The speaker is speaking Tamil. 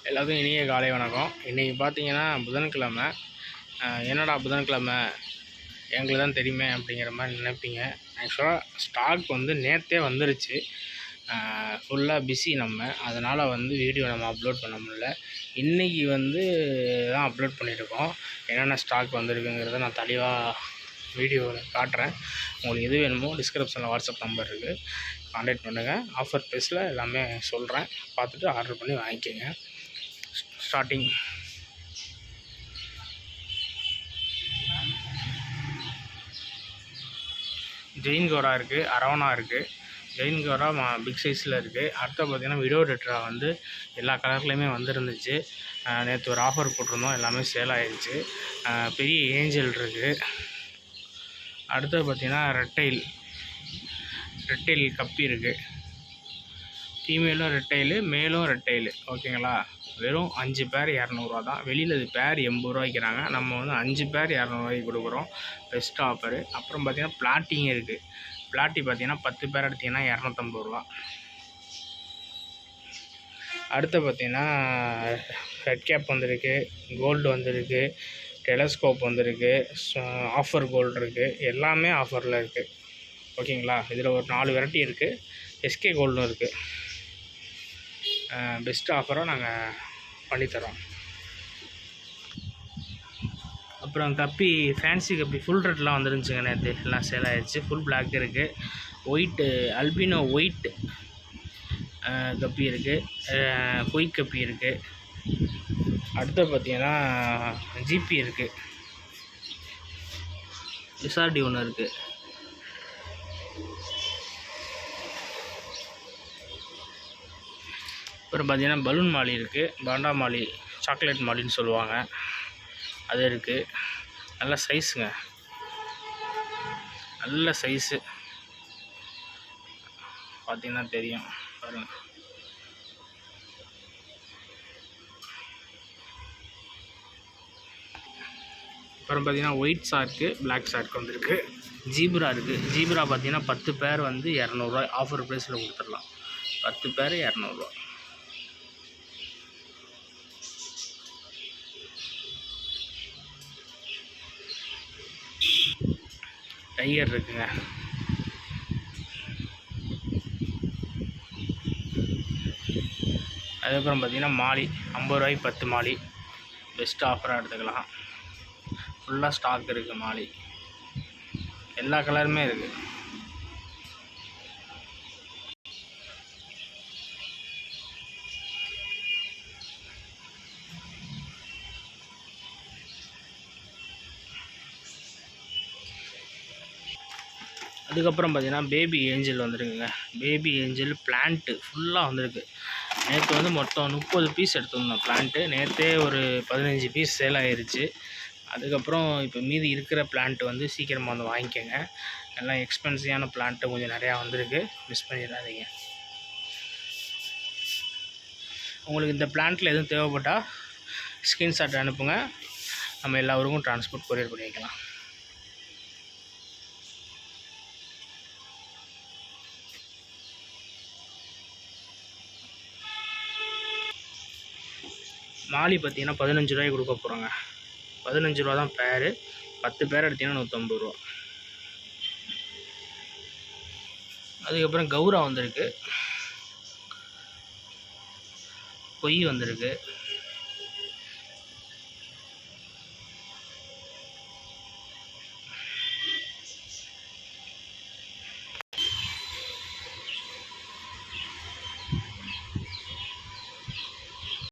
எல்லாத்துக்கும் இனிய காலை வணக்கம். இன்றைக்கி பார்த்தீங்கன்னா புதன்கிழமை. என்னடா புதன்கிழமை எங்களுக்கு தான் தெரியுமே அப்படிங்கிற மாதிரி நினைப்பீங்க. ஆக்சுவலாக ஸ்டாக் வந்து நேற்றே வந்துருச்சு. ஃபுல்லாக பிஸி நம்ம, அதனால் வந்து வீடியோ நம்ம அப்லோட் பண்ண முடியல. இன்றைக்கி வந்து தான் அப்லோட் பண்ணியிருக்கோம். என்னென்ன ஸ்டாக் வந்திருக்குங்கிறத நான் தெளிவாக வீடியோவில் காட்டுறேன். உங்களுக்கு எது வேணுமோ டிஸ்கிரிப்ஷனில் வாட்ஸ்அப் நம்பர் இருக்குது, கான்டாக்ட் பண்ணுங்கள். ஆஃபர் ப்ரைஸில் எல்லாமே சொல்கிறேன், பார்த்துட்டு ஆர்டர் பண்ணி வாங்கிக்கோங்க. ஸ்டார்டிங் ஜெயின் கோரா இருக்குது, அரவணா இருக்குது. ஜெயின் கோரா பிக் சைஸில் இருக்குது. அடுத்து பார்த்திங்கன்னா விடோ டெட்ரா வந்து எல்லா கலர்லேயுமே வந்துருந்துச்சு. நேற்று ஒரு ஆஃபர் போட்டிருந்தோம், எல்லாமே சேல் ஆகிடுச்சு. பெரிய ஏஞ்சல் இருக்குது. அடுத்து பார்த்திங்கன்னா ரெட்டைல் கப்பி இருக்குது. ஃபீமேலும் ரெட்டைலு, மேலும் ரெட்டைலு. ஓகேங்களா? வெறும் 5 பேர் 200 தான். வெளியில் இது பேர் 80 ரூபாய்க்கிறாங்க. நம்ம வந்து 5 பேர் 200 கொடுக்குறோம். Best offer. அப்புறம் பார்த்திங்கன்னா பிளாட்டிங் இருக்குது. பிளாட்டி பார்த்திங்கன்னா 10 பேர் எடுத்திங்கன்னா 250 ரூபா. அடுத்து பார்த்திங்கன்னா ரெட் கேப் வந்திருக்கு, கோல்டு வந்திருக்கு, டெலஸ்கோப் வந்திருக்கு, ஆஃபர் கோல்டு இருக்குது. எல்லாமே ஆஃபரில் இருக்குது. ஓகேங்களா? இதில் ஒரு 4 வெரைட்டி இருக்குது. எஸ்கே கோல்டும் இருக்குது. பெஸ்ட் ஆஃபராக நாங்கள் பண்ணித்தரோம். அப்புறம் கப்பி, ஃபேன்சி கப்பி ஃபுல் ரெட்லாம் வந்துருந்துச்சுங்க. நேற்று எல்லாம் சேல் ஆகிடுச்சு. ஃபுல் பிளாக் இருக்குது. ஒயிட்டு அல்பினோ ஒயிட் கப்பி இருக்குது. பொய் கப்பி இருக்குது. அடுத்து பார்த்திங்கன்னா ஜிபி இருக்குது. எஸ்ஆர்டி ஒன்று இருக்குது. அப்புறம் பார்த்திங்கன்னா பலூன் மாலி இருக்குது. பாண்டா மாலி, சாக்லேட் மாலின்னு சொல்லுவாங்க, அது இருக்குது. நல்ல சைஸுங்க, நல்ல சைஸு பார்த்திங்கன்னா தெரியும் பாருங்கள். அப்புறம் பார்த்திங்கன்னா ஒயிட் ஷார்க்கு, பிளாக் ஷார்க் வந்துருக்கு. ஜீப்ரா இருக்குது. ஜீப்ரா பார்த்திங்கன்னா 10 பேர் வந்து 200 ஆஃபர் ப்ரைஸில் கொடுத்துடலாம். 10 பேர் 200. டைகர் இருக்குங்க. அதுக்கப்புறம் பார்த்திங்கன்னா மாலி 50 ரூபாய்க்கு 10 மாலி. பெஸ்ட் ஆஃபராக எடுத்துக்கலாம். ஃபுல்லாக ஸ்டாக் இருக்குது. மாலி எல்லா கலருமே இருக்குது. அதுக்கப்புறம் பார்த்திங்கன்னா பேபி ஏஞ்சல் வந்துருக்குங்க. பேபி ஏஞ்சல் பிளான்ட்டு ஃபுல்லாக வந்திருக்கு. நேற்று வந்து மொத்தம் 30 பீஸ் எடுத்துருந்தோம் பிளான்ட்டு. நேற்றே ஒரு 15 பீஸ் சேல் ஆகிருச்சு. அதுக்கப்புறம் இப்போ மீதி இருக்கிற பிளான்ட்டு வந்து சீக்கிரமாக வந்து வாங்கிக்கோங்க. எல்லாம் எக்ஸ்பென்சிவான பிளான்ட்டு கொஞ்சம் நிறையா வந்திருக்கு, மிஸ் பண்ணிடாதீங்க. உங்களுக்கு இந்த பிளான்ட்டில் எதுவும் தேவைப்பட்டால் ஸ்க்ரீன்ஷாட் அனுப்புங்க, நம்ம எல்லா ஊருக்கும் ட்ரான்ஸ்போர்ட் கொரியர் பண்ணி வைக்கலாம். மாலி பார்த்திங்கன்னா 15 ரூபாய்க்கு கொடுக்க போகிறோங்க. 15 ரூபா தான் பேரு. 10 பேர் எடுத்திங்கன்னா 150 ரூபா. அதுக்கப்புறம் கௌரா வந்திருக்கு, பொய் வந்திருக்கு.